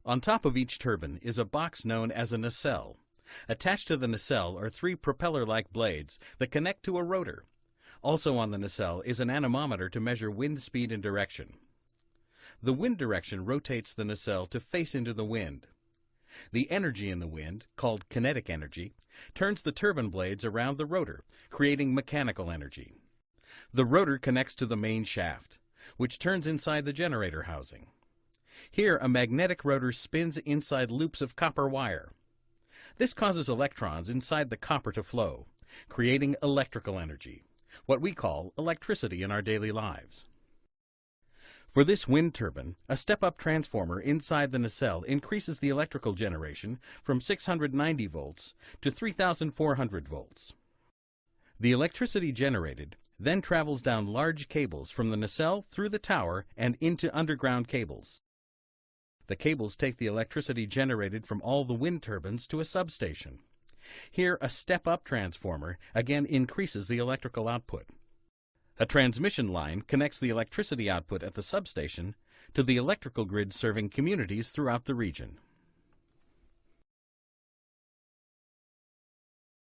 On top of each turbine is a box known as a nacelle. Attached to the nacelle are 3 propeller-like blades that connect to a rotor. Also on the nacelle is an anemometer to measure wind speed and direction. The wind direction rotates the nacelle to face into the wind. The energy in the wind, called kinetic energy, turns the turbine blades around the rotor, creating mechanical energy. The rotor connects to the main shaft, which turns inside the generator housing. Here, a magnetic rotor spins inside loops of copper wire. This causes electrons inside the copper to flow, creating electrical energy, what we call electricity in our daily lives. For this wind turbine, a step-up transformer inside the nacelle increases the electrical generation from 690 volts to 3,400 volts. The electricity generated then travels down large cables from the nacelle through the tower and into underground cables. The cables take the electricity generated from all the wind turbines to a substation. Here, a step-up transformer again increases the electrical output. A transmission line connects the electricity output at the substation to the electrical grid serving communities throughout the region.